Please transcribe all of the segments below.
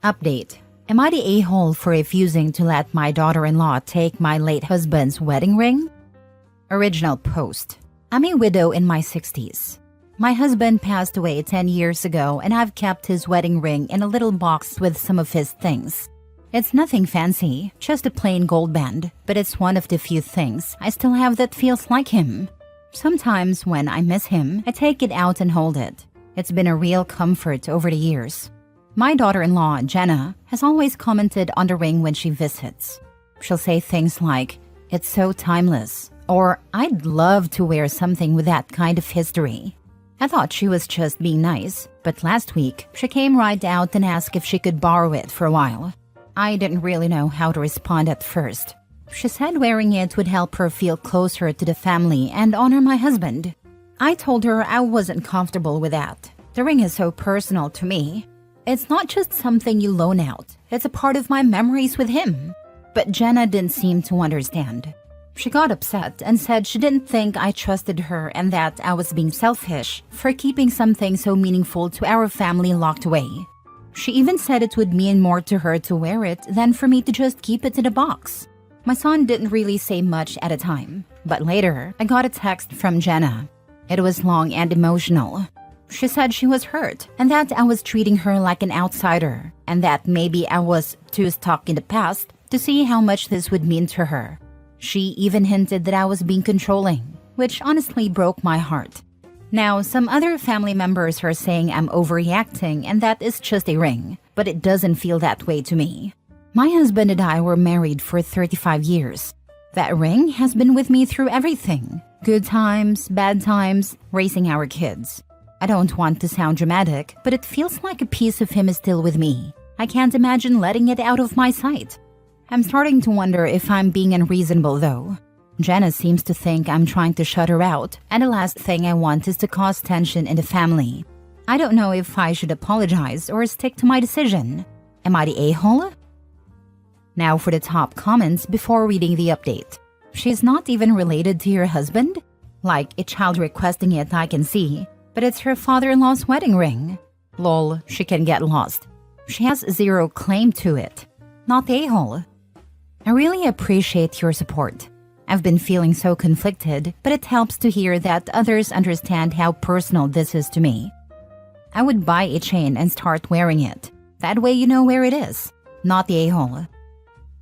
Update. Am I the a-hole for refusing to let my daughter-in-law take my late husband's wedding ring? Original post. I'm a widow in my 60s. My husband passed away 10 years ago and I've kept his wedding ring in a little box with some of his things. It's nothing fancy, just a plain gold band, but it's one of the few things I still have that feels like him. Sometimes when I miss him, I take it out and hold it. It's been a real comfort over the years. My daughter-in-law, Jenna, has always commented on the ring when she visits. She'll say things like, "It's so timeless," or "I'd love to wear something with that kind of history." I thought she was just being nice, but last week, she came right out and asked if she could borrow it for a while. I didn't really know how to respond at first. She said wearing it would help her feel closer to the family and honor my husband. I told her I wasn't comfortable with that. The ring is so personal to me. It's not just something you loan out. It's a part of my memories with him. But Jenna didn't seem to understand. She got upset and said she didn't think I trusted her and that I was being selfish for keeping something so meaningful to our family locked away. She even said it would mean more to her to wear it than for me to just keep it in a box. My son didn't really say much at a time, but later I got a text from Jenna. It was long and emotional. She said she was hurt and that I was treating her like an outsider and that maybe I was too stuck in the past to see how much this would mean to her. She even hinted that I was being controlling, which honestly broke my heart. Now, some other family members are saying I'm overreacting and that is just a ring, but it doesn't feel that way to me. My husband and I were married for 35 years. That ring has been with me through everything. Good times, bad times, raising our kids. I don't want to sound dramatic, but it feels like a piece of him is still with me. I can't imagine letting it out of my sight. I'm starting to wonder if I'm being unreasonable though. Jenna seems to think I'm trying to shut her out, and the last thing I want is to cause tension in the family. I don't know if I should apologize or stick to my decision. Am I the a-hole? Now for the top comments before reading the update. She's not even related to your husband? Like a child requesting it I can see, but it's her father-in-law's wedding ring. Lol, she can get lost. She has zero claim to it. Not the a-hole. I really appreciate your support. I've been feeling so conflicted, but it helps to hear that others understand how personal this is to me. I would buy a chain and start wearing it. That way you know where it is. Not the a-hole.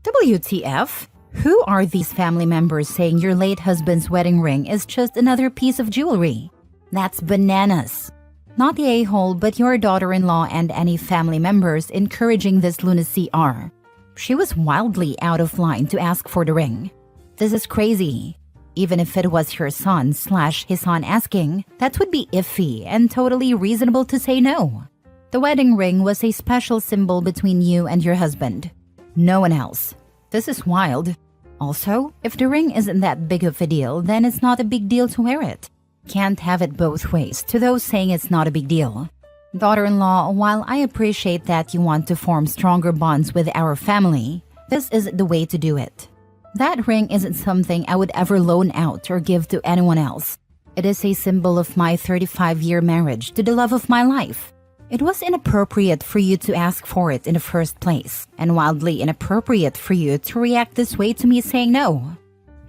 WTF? Who are these family members saying your late husband's wedding ring is just another piece of jewelry? That's bananas. Not the a-hole, but your daughter-in-law and any family members encouraging this lunacy are. She was wildly out of line to ask for the ring. This is crazy. Even if it was her son/his son asking, that would be iffy and totally reasonable to say no. The wedding ring was a special symbol between you and your husband. No one else. This is wild. Also, if the ring isn't that big of a deal, then it's not a big deal to wear it. Can't have it both ways to those saying it's not a big deal. Daughter-in-law, while I appreciate that you want to form stronger bonds with our family, this isn't the way to do it. That ring isn't something I would ever loan out or give to anyone else. It is a symbol of my 35-year marriage to the love of my life. It was inappropriate for you to ask for it in the first place, and wildly inappropriate for you to react this way to me saying no.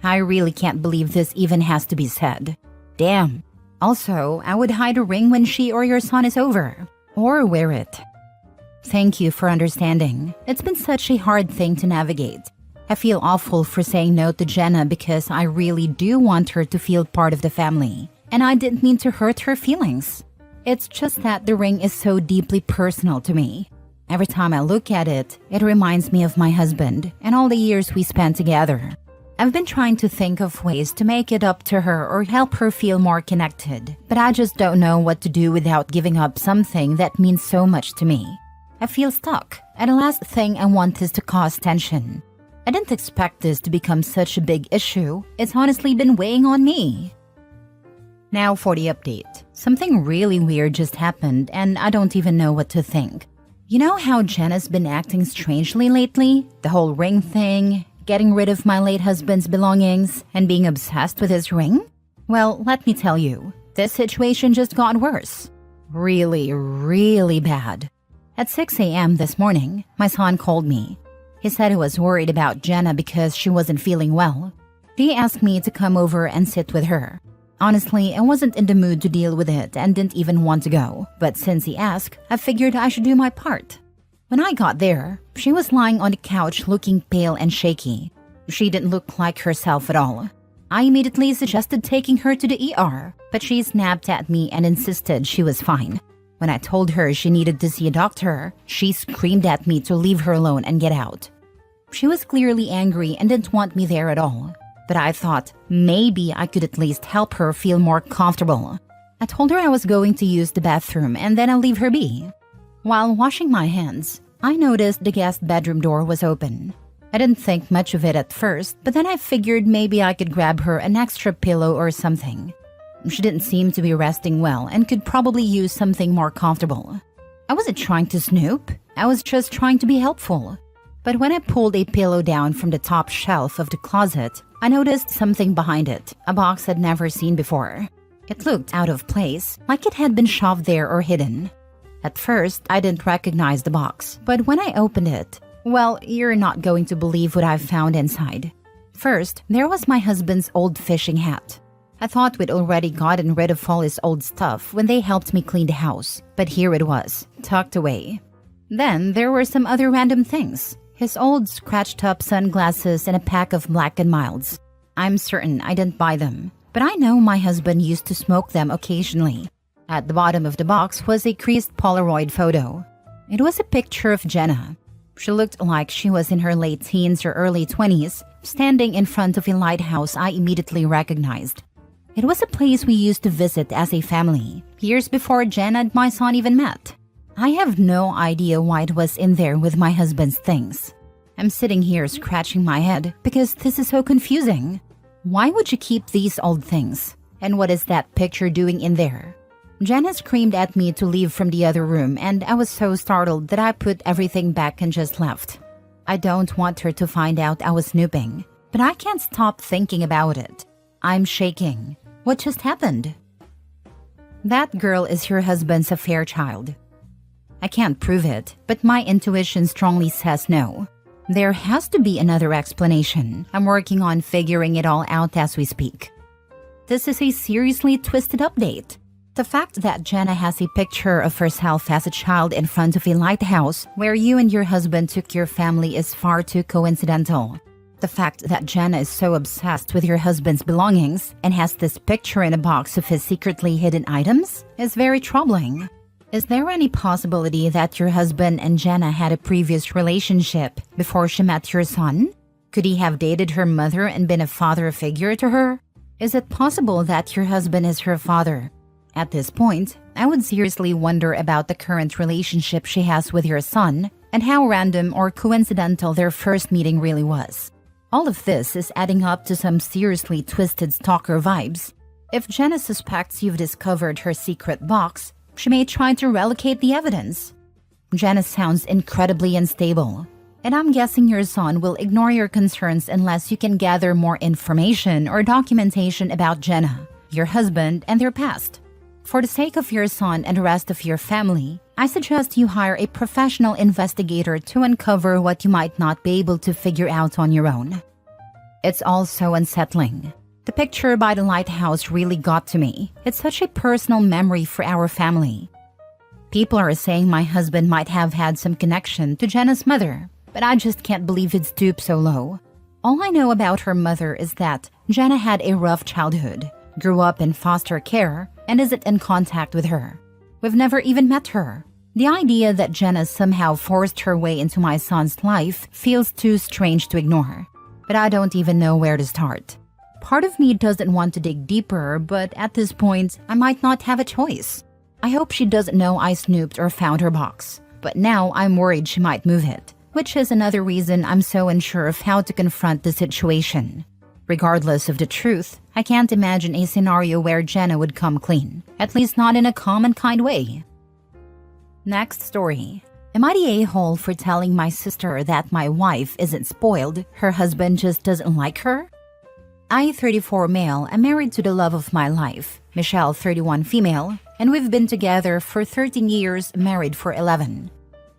I really can't believe this even has to be said. Damn. Also, I would hide a ring when she or your son is over. Or wear it. Thank you for understanding. It's been such a hard thing to navigate. I feel awful for saying no to Jenna because I really do want her to feel part of the family. And I didn't mean to hurt her feelings. It's just that the ring is so deeply personal to me. Every time I look at it, it reminds me of my husband and all the years we spent together. I've been trying to think of ways to make it up to her or help her feel more connected, but I just don't know what to do without giving up something that means so much to me. I feel stuck, and the last thing I want is to cause tension. I didn't expect this to become such a big issue. It's honestly been weighing on me. Now for the update. Something really weird just happened, and I don't even know what to think. You know how Jenna's been acting strangely lately? The whole ring thing, getting rid of my late husband's belongings, and being obsessed with his ring? Well, let me tell you, this situation just got worse. Really, really bad. At 6 a.m. this morning, my son called me. He said he was worried about Jenna because she wasn't feeling well. He asked me to come over and sit with her. Honestly, I wasn't in the mood to deal with it and didn't even want to go, but since he asked, I figured I should do my part. When I got there, she was lying on the couch looking pale and shaky. She didn't look like herself at all. I immediately suggested taking her to the ER, but she snapped at me and insisted she was fine. When I told her she needed to see a doctor, she screamed at me to leave her alone and get out. She was clearly angry and didn't want me there at all. But I thought maybe I could at least help her feel more comfortable. I told her I was going to use the bathroom and then I'll leave her be. While washing my hands, I noticed the guest bedroom door was open. I didn't think much of it at first, but then I figured maybe I could grab her an extra pillow or something. She didn't seem to be resting well and could probably use something more comfortable. I wasn't trying to snoop, I was just trying to be helpful. But when I pulled a pillow down from the top shelf of the closet, I noticed something behind it, a box I'd never seen before. It looked out of place, like it had been shoved there or hidden. At first, I didn't recognize the box, but when I opened it, well, you're not going to believe what I found inside. First, there was my husband's old fishing hat. I thought we'd already gotten rid of all his old stuff when they helped me clean the house, but here it was, tucked away. Then there were some other random things. His old scratched-up sunglasses and a pack of Black & Milds. I'm certain I didn't buy them, but I know my husband used to smoke them occasionally. At the bottom of the box was a creased Polaroid photo. It was a picture of Jenna. She looked like she was in her late teens or early 20s, standing in front of a lighthouse I immediately recognized. It was a place we used to visit as a family, years before Jenna and my son even met. I have no idea why it was in there with my husband's things. I'm sitting here scratching my head because this is so confusing. Why would you keep these old things? And what is that picture doing in there? Jenna screamed at me to leave from the other room and I was so startled that I put everything back and just left. I don't want her to find out I was snooping, but I can't stop thinking about it. I'm shaking. What just happened? That girl is your husband's affair child. I can't prove it, but my intuition strongly says no. There has to be another explanation. I'm working on figuring it all out as we speak. This is a seriously twisted update. The fact that Jenna has a picture of herself as a child in front of a lighthouse where you and your husband took your family is far too coincidental. The fact that Jenna is so obsessed with your husband's belongings and has this picture in a box of his secretly hidden items is very troubling. Is there any possibility that your husband and Jenna had a previous relationship before she met your son? Could he have dated her mother and been a father figure to her? Is it possible that your husband is her father? At this point, I would seriously wonder about the current relationship she has with your son and how random or coincidental their first meeting really was. All of this is adding up to some seriously twisted stalker vibes. If Jenna suspects you've discovered her secret box, she may try to relocate the evidence. Jenna sounds incredibly unstable, and I'm guessing your son will ignore your concerns unless you can gather more information or documentation about Jenna, your husband, and their past. For the sake of your son and the rest of your family, I suggest you hire a professional investigator to uncover what you might not be able to figure out on your own. It's all so unsettling. The picture by the lighthouse really got to me. It's such a personal memory for our family. People are saying my husband might have had some connection to Jenna's mother, but I just can't believe he'd stoop so low. All I know about her mother is that Jenna had a rough childhood, grew up in foster care, and isn't in contact with her. We've never even met her. The idea that Jenna somehow forced her way into my son's life feels too strange to ignore, but I don't even know where to start. Part of me doesn't want to dig deeper, but at this point, I might not have a choice. I hope she doesn't know I snooped or found her box, but now I'm worried she might move it, which is another reason I'm so unsure of how to confront the situation. Regardless of the truth, I can't imagine a scenario where Jenna would come clean, at least not in a calm and kind way. Next story. Am I the a-hole for telling my sister that my wife isn't spoiled, her husband just doesn't like her? I, 34 male, am married to the love of my life, Michelle, 31 female, and we've been together for 13 years, married for 11.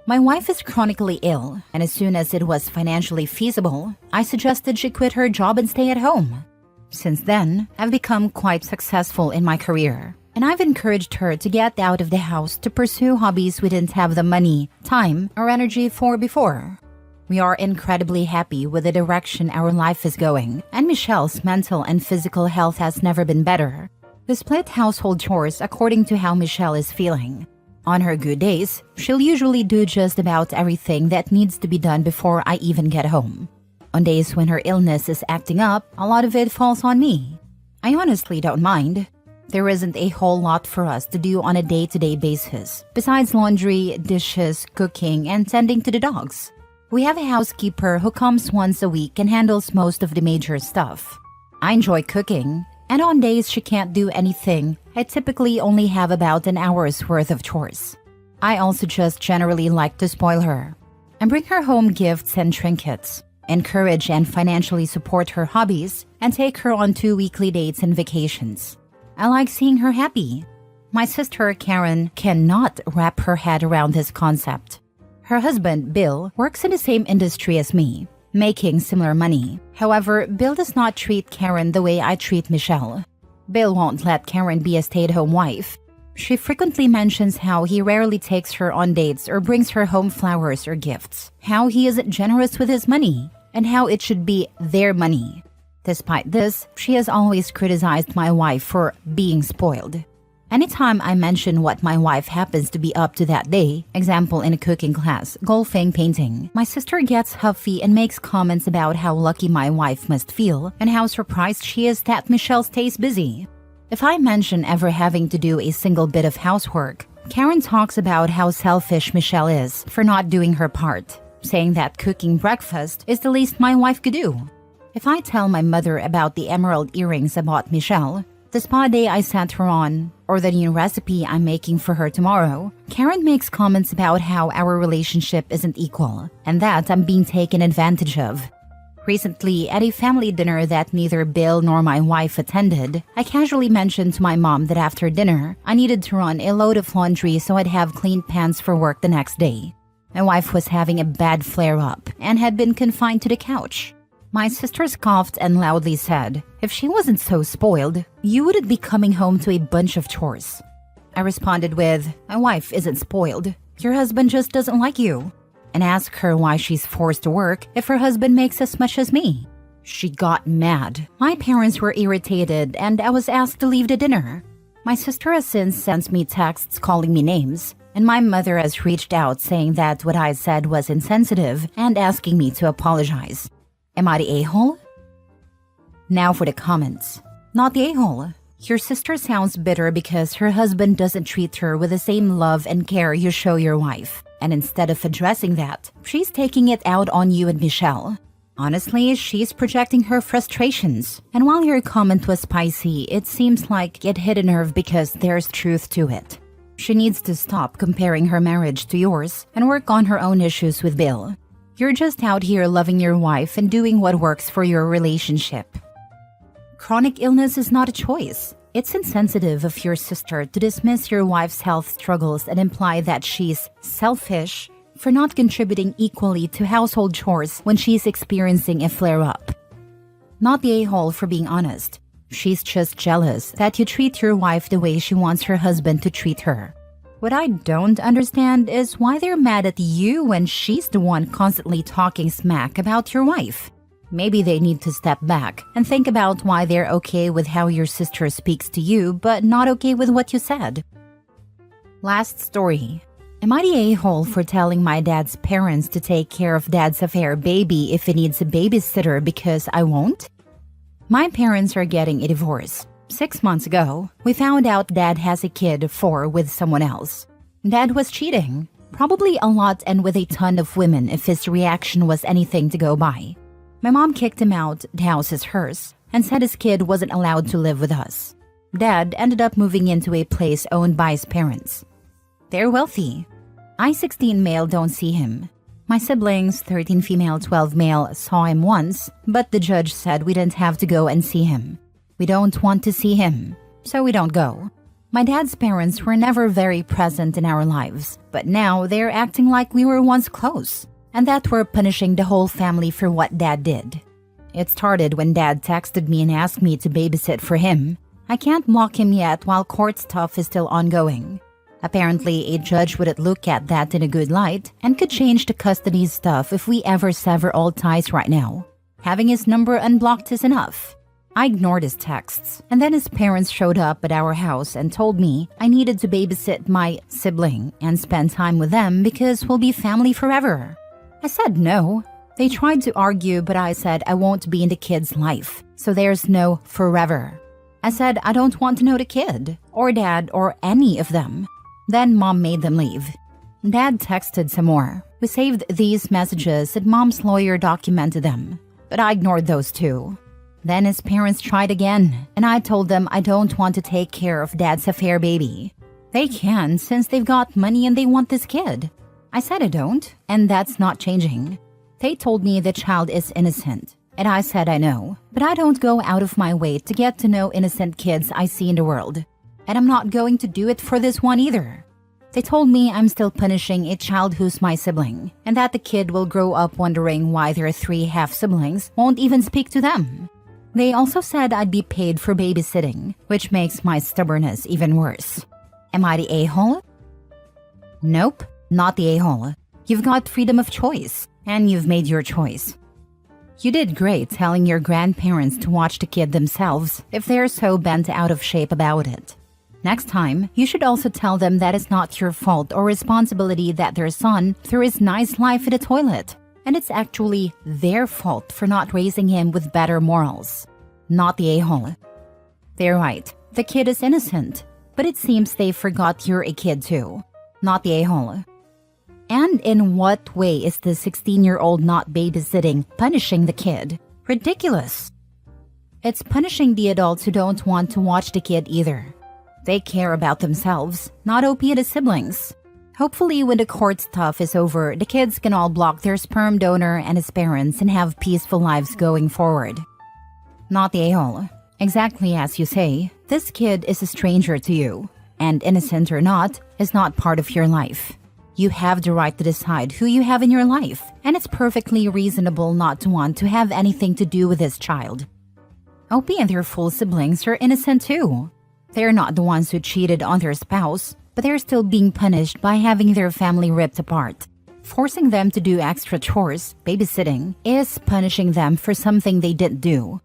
My wife is chronically ill, and as soon as it was financially feasible, I suggested she quit her job and stay at home. Since then, I've become quite successful in my career, and I've encouraged her to get out of the house to pursue hobbies we didn't have the money, time, or energy for before. We are incredibly happy with the direction our life is going, and Michelle's mental and physical health has never been better. We split household chores according to how Michelle is feeling. On her good days, she'll usually do just about everything that needs to be done before I even get home. On days when her illness is acting up, a lot of it falls on me. I honestly don't mind. There isn't a whole lot for us to do on a day-to-day basis, besides laundry, dishes, cooking, and tending to the dogs. We have a housekeeper who comes once a week and handles most of the major stuff. I enjoy cooking, and on days she can't do anything, I typically only have about an hour's worth of chores. I also just generally like to spoil her and bring her home gifts and trinkets, encourage and financially support her hobbies, and take her on 2 weekly dates and vacations. I like seeing her happy. My sister Karen cannot wrap her head around this concept. Her husband, Bill, works in the same industry as me, making similar money. However, Bill does not treat Karen the way I treat Michelle. Bill won't let Karen be a stay-at-home wife. She frequently mentions how he rarely takes her on dates or brings her home flowers or gifts, how he isn't generous with his money, and how it should be their money. Despite this, she has always criticized my wife for being spoiled. Anytime I mention what my wife happens to be up to that day, example in a cooking class, golfing, painting, my sister gets huffy and makes comments about how lucky my wife must feel and how surprised she is that Michelle stays busy. If I mention ever having to do a single bit of housework, Karen talks about how selfish Michelle is for not doing her part, saying that cooking breakfast is the least my wife could do. If I tell my mother about the emerald earrings I bought Michelle, the spa day I sent her on, or the new recipe I'm making for her tomorrow, Karen makes comments about how our relationship isn't equal and that I'm being taken advantage of. Recently, at a family dinner that neither Bill nor my wife attended, I casually mentioned to my mom that after dinner, I needed to run a load of laundry so I'd have clean pants for work the next day. My wife was having a bad flare-up and had been confined to the couch. My sister scoffed and loudly said, "If she wasn't so spoiled, you wouldn't be coming home to a bunch of chores." I responded with, "My wife isn't spoiled. Your husband just doesn't like you," and asked her why she's forced to work if her husband makes as much as me. She got mad. My parents were irritated and I was asked to leave the dinner. My sister has since sent me texts calling me names, and my mother has reached out saying that what I said was insensitive and asking me to apologize. Am I the a-hole? Now for the comments. Not the a-hole. Your sister sounds bitter because her husband doesn't treat her with the same love and care you show your wife. And instead of addressing that, she's taking it out on you and Michelle. Honestly, she's projecting her frustrations. And while your comment was spicy, it seems like it hit a nerve because there's truth to it. She needs to stop comparing her marriage to yours and work on her own issues with Bill. You're just out here loving your wife and doing what works for your relationship. Chronic illness is not a choice. It's insensitive of your sister to dismiss your wife's health struggles and imply that she's selfish for not contributing equally to household chores when she's experiencing a flare-up. Not the a-hole for being honest. She's just jealous that you treat your wife the way she wants her husband to treat her. What I don't understand is why they're mad at you when she's the one constantly talking smack about your wife. Maybe they need to step back and think about why they're okay with how your sister speaks to you but not okay with what you said. Last story. Am I the a-hole for telling my dad's parents to take care of dad's affair baby if he needs a babysitter because I won't? My parents are getting a divorce. 6 months ago, we found out Dad has a kid 4 with someone else. Dad was cheating, probably a lot and with a ton of women if his reaction was anything to go by. My mom kicked him out, the house is hers, and said his kid wasn't allowed to live with us. Dad ended up moving into a place owned by his parents. They're wealthy. I, 16 male, don't see him. My siblings, 13 female, 12 male, saw him once, but the judge said we didn't have to go and see him. We don't want to see him, so we don't go. My dad's parents were never very present in our lives, but now they're acting like we were once close, and that we're punishing the whole family for what dad did. It started when dad texted me and asked me to babysit for him. I can't block him yet while court stuff is still ongoing. Apparently, a judge wouldn't look at that in a good light and could change the custody stuff if we ever sever all ties right now. Having his number unblocked is enough. I ignored his texts, and then his parents showed up at our house and told me I needed to babysit my sibling and spend time with them because we'll be family forever. I said no. They tried to argue, but I said I won't be in the kid's life, so there's no forever. I said I don't want to know the kid, or dad, or any of them. Then mom made them leave. Dad texted some more. We saved these messages and mom's lawyer documented them, but I ignored those too. Then his parents tried again, and I told them I don't want to take care of dad's affair baby. They can since they've got money and they want this kid. I said I don't, and that's not changing. They told me the child is innocent, and I said I know, but I don't go out of my way to get to know innocent kids I see in the world. And I'm not going to do it for this one either. They told me I'm still punishing a child who's my sibling, and that the kid will grow up wondering why their 3 half-siblings won't even speak to them. They also said I'd be paid for babysitting, which makes my stubbornness even worse. Am I the a-hole? Nope, not the a-hole. You've got freedom of choice, and you've made your choice. You did great telling your grandparents to watch the kid themselves if they're so bent out of shape about it. Next time, you should also tell them that it's not your fault or responsibility that their son threw his nice life in the toilet. And it's actually their fault for not raising him with better morals. Not the a-hole. They're right, the kid is innocent, but it seems they forgot you're a kid too. Not the a-hole. And in what way is the 16-year-old not babysitting punishing the kid? Ridiculous. It's punishing the adults who don't want to watch the kid either. They care about themselves, not opiate siblings. Hopefully when the court stuff is over, the kids can all block their sperm donor and his parents and have peaceful lives going forward. Not the a-hole. Exactly as you say, this kid is a stranger to you, and innocent or not, is not part of your life. You have the right to decide who you have in your life, and it's perfectly reasonable not to want to have anything to do with this child. Opie and their full siblings are innocent too. They're not the ones who cheated on their spouse, but they're still being punished by having their family ripped apart. Forcing them to do extra chores, babysitting, is punishing them for something they didn't do.